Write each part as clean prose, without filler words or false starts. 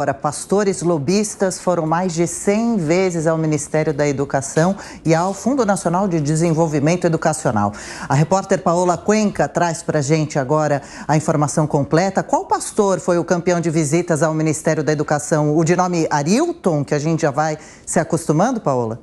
Agora, pastores lobistas foram mais de 100 vezes ao Ministério da Educação e ao Fundo Nacional de Desenvolvimento Educacional. A repórter Paola Cuenca traz para a gente agora a informação completa. Qual pastor foi o campeão de visitas ao Ministério da Educação? O de nome Arilton, que a gente já vai se acostumando, Paola?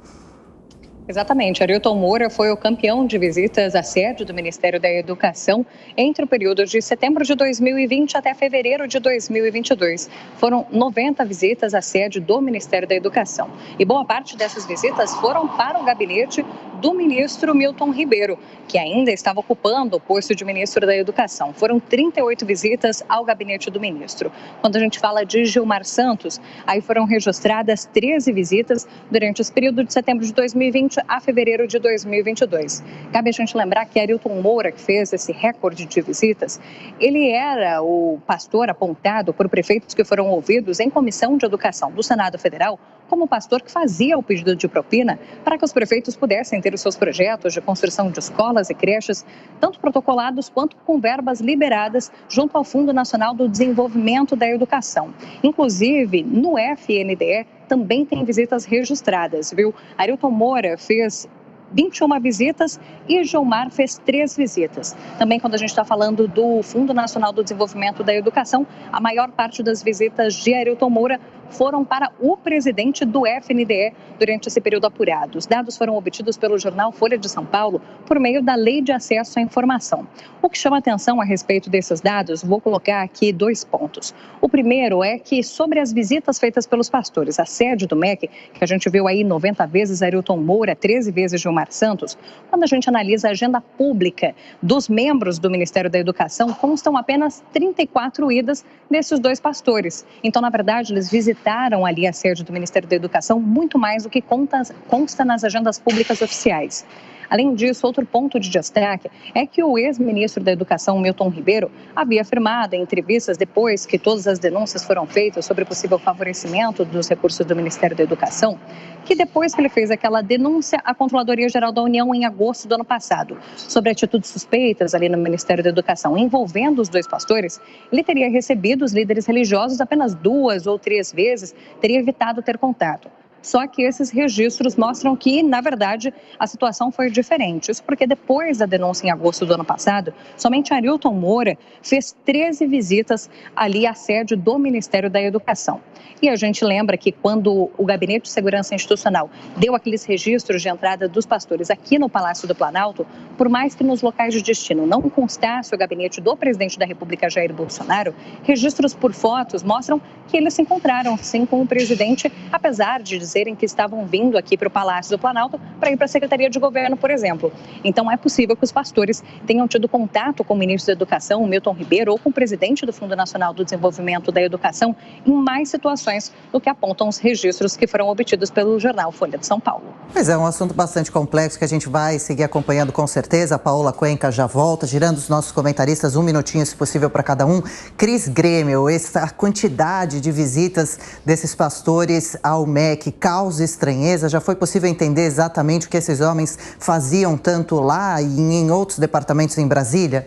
Exatamente, Arilton Moura foi o campeão de visitas à sede do Ministério da Educação entre o período de setembro de 2020 até fevereiro de 2022. Foram 90 visitas à sede do Ministério da Educação. E boa parte dessas visitas foram para o gabinete do ministro Milton Ribeiro, que ainda estava ocupando o posto de ministro da Educação. Foram 38 visitas ao gabinete do ministro. Quando a gente fala de Gilmar Santos, aí foram registradas 13 visitas durante esse período de setembro de 2020 a fevereiro de 2022. Cabe a gente lembrar que Arilton Moura, que fez esse recorde de visitas, ele era o pastor apontado por prefeitos que foram ouvidos em comissão de educação do Senado Federal como o pastor que fazia o pedido de propina para que os prefeitos pudessem ter os seus projetos de construção de escolas e creches, tanto protocolados quanto com verbas liberadas junto ao Fundo Nacional do Desenvolvimento da Educação. Inclusive, no FNDE também tem visitas registradas, viu? Arilton Moura fez 21 visitas e Gilmar fez 3 visitas. Também quando a gente está falando do Fundo Nacional do Desenvolvimento da Educação, a maior parte das visitas de Arilton Moura foram para o presidente do FNDE durante esse período apurado. Os dados foram obtidos pelo jornal Folha de São Paulo por meio da Lei de Acesso à Informação. O que chama atenção a respeito desses dados, vou colocar aqui 2 pontos. O primeiro é que sobre as visitas feitas pelos pastores, a sede do MEC, que a gente viu aí 90 vezes Arilton Moura, 13 vezes Gilmar Santos, quando a gente analisa a agenda pública dos membros do Ministério da Educação, constam apenas 34 idas desses 2 pastores. Então, na verdade, eles visitaram ali a sede do Ministério da Educação muito mais do que consta nas agendas públicas oficiais. Além disso, outro ponto de destaque é que o ex-ministro da Educação, Milton Ribeiro, havia afirmado em entrevistas depois que todas as denúncias foram feitas sobre o possível favorecimento dos recursos do Ministério da Educação, que depois que ele fez aquela denúncia à Controladoria Geral da União em agosto do ano passado, sobre atitudes suspeitas ali no Ministério da Educação envolvendo os 2 pastores, ele teria recebido os líderes religiosos apenas 2 ou 3 vezes, teria evitado ter contato. Só que esses registros mostram que, na verdade, a situação foi diferente. Isso porque depois da denúncia em agosto do ano passado, somente Arilton Moura fez 13 visitas ali à sede do Ministério da Educação. E a gente lembra que quando o Gabinete de Segurança Institucional deu aqueles registros de entrada dos pastores aqui no Palácio do Planalto, por mais que nos locais de destino não constasse o gabinete do presidente da República, Jair Bolsonaro, registros por fotos mostram que eles se encontraram, sim, com o presidente, apesar de dizerem que estavam vindo aqui para o Palácio do Planalto para ir para a Secretaria de Governo, por exemplo. Então, é possível que os pastores tenham tido contato com o ministro da Educação, Milton Ribeiro, ou com o presidente do Fundo Nacional do Desenvolvimento da Educação, em mais situações do que apontam os registros que foram obtidos pelo jornal Folha de São Paulo. Pois é, um assunto bastante complexo que a gente vai seguir acompanhando com certeza. A Paola Cuenca já volta, girando os nossos comentaristas, 1 minutinho, se possível, para cada um. Cris Grêmio, essa quantidade de visitas desses pastores ao MEC causa estranheza? Já foi possível entender exatamente o que esses homens faziam tanto lá e em outros departamentos em Brasília?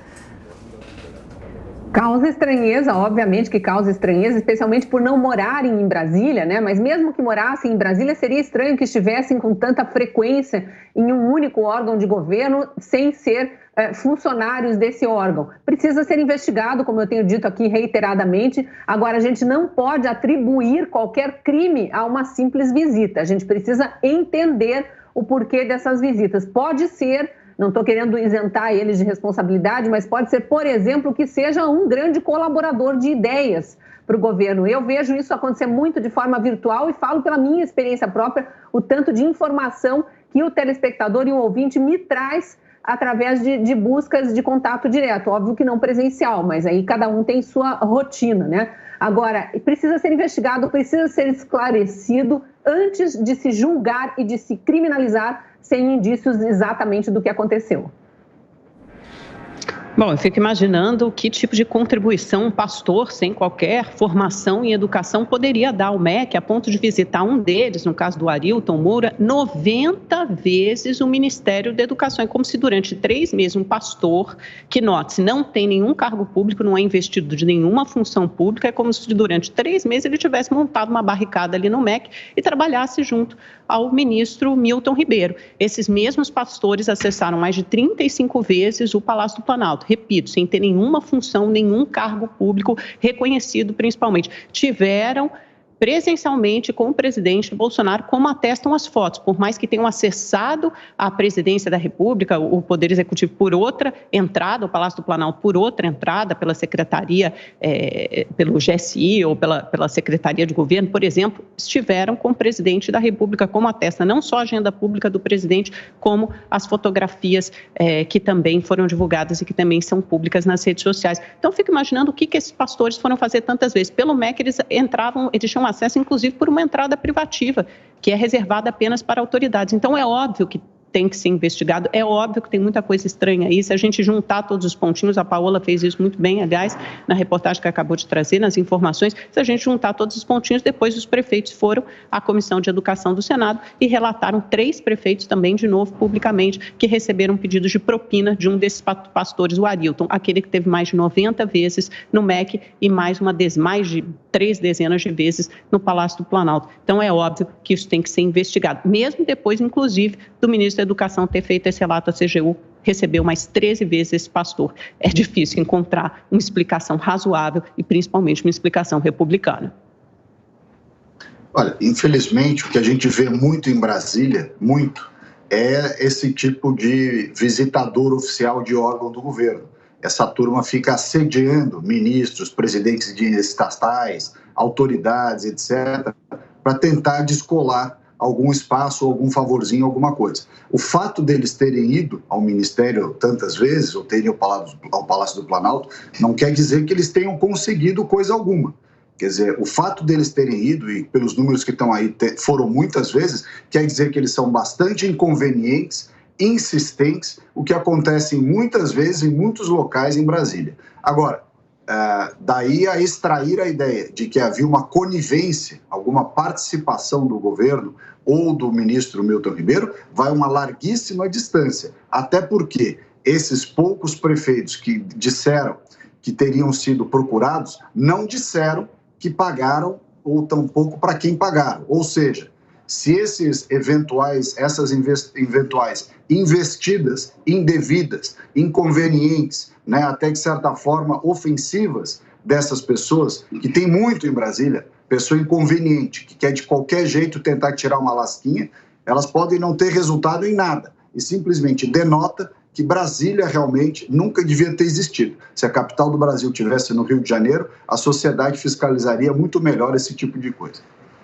Causa estranheza, obviamente que causa estranheza, especialmente por não morarem em Brasília, né? Mas mesmo que morassem em Brasília, seria estranho que estivessem com tanta frequência em um único órgão de governo, sem ser funcionários desse órgão. Precisa ser investigado, como eu tenho dito aqui reiteradamente. Agora, a gente não pode atribuir qualquer crime a uma simples visita. A gente precisa entender o porquê dessas visitas. Pode ser, não estou querendo isentar eles de responsabilidade, mas pode ser, por exemplo, que seja um grande colaborador de ideias para o governo. Eu vejo isso acontecer muito de forma virtual e falo pela minha experiência própria, o tanto de informação que o telespectador e o ouvinte me traz através de buscas de contato direto. Óbvio que não presencial, mas aí cada um tem sua rotina, né? Agora, precisa ser investigado, precisa ser esclarecido antes de se julgar e de se criminalizar sem indícios exatamente do que aconteceu. Bom, eu fico imaginando que tipo de contribuição um pastor sem qualquer formação em educação poderia dar ao MEC, a ponto de visitar um deles, no caso do Arilton Moura, 90 vezes o Ministério da Educação. É como se durante 3 meses um pastor, que note-se, não tem nenhum cargo público, não é investido de nenhuma função pública, é como se durante 3 meses ele tivesse montado uma barricada ali no MEC e trabalhasse junto ao ministro Milton Ribeiro. Esses mesmos pastores acessaram mais de 35 vezes o Palácio do Planalto, repito, sem ter nenhuma função, nenhum cargo público reconhecido principalmente. Tiveram presencialmente com o presidente Bolsonaro, como atestam as fotos, por mais que tenham acessado a presidência da República, o Poder Executivo por outra entrada, o Palácio do Planalto por outra entrada, pela Secretaria, pelo GSI ou pela Secretaria de Governo, por exemplo, estiveram com o presidente da República, como atesta não só a agenda pública do presidente, como as fotografias que também foram divulgadas e que também são públicas nas redes sociais. Então, fico imaginando o que esses pastores foram fazer tantas vezes. Pelo MEC, eles tinham acesso, inclusive, por uma entrada privativa, que é reservada apenas para autoridades. Então, é óbvio que tem que ser investigado, é óbvio que tem muita coisa estranha aí. Se a gente juntar todos os pontinhos, a Paola fez isso muito bem, aliás, na reportagem que acabou de trazer, nas informações, se a gente juntar todos os pontinhos, depois os prefeitos foram à Comissão de Educação do Senado e relataram 3 prefeitos também, de novo, publicamente, que receberam pedidos de propina de um desses pastores, o Arilton, aquele que teve mais de 90 vezes no MEC e mais de 3 dezenas de vezes no Palácio do Planalto. Então, é óbvio que isso tem que ser investigado, mesmo depois, inclusive, do ministro da Educação ter feito esse relato à CGU, recebeu mais 13 vezes esse pastor. É difícil encontrar uma explicação razoável e, principalmente, uma explicação republicana. Olha, infelizmente, o que a gente vê muito em Brasília, é esse tipo de visitador oficial de órgão do governo. Essa turma fica assediando ministros, presidentes de estatais, autoridades, etc., para tentar descolar algum espaço, algum favorzinho, alguma coisa. O fato deles terem ido ao Ministério tantas vezes, ou terem ido ao Palácio do Planalto, não quer dizer que eles tenham conseguido coisa alguma. Quer dizer, o fato deles terem ido, e pelos números que estão aí, foram muitas vezes, quer dizer que eles são bastante inconvenientes, insistentes, o que acontece muitas vezes em muitos locais em Brasília. Agora, daí a extrair a ideia de que havia uma conivência, alguma participação do governo ou do ministro Milton Ribeiro, vai uma larguíssima distância. Até porque esses poucos prefeitos que disseram que teriam sido procurados, não disseram que pagaram ou tampouco para quem pagaram. Ou seja, se essas eventuais investidas indevidas, inconvenientes, né, até de certa forma ofensivas dessas pessoas, que tem muito em Brasília, pessoa inconveniente, que quer de qualquer jeito tentar tirar uma lasquinha, elas podem não ter resultado em nada e simplesmente denota que Brasília realmente nunca devia ter existido. Se a capital do Brasil tivesse no Rio de Janeiro, a sociedade fiscalizaria muito melhor esse tipo de coisa.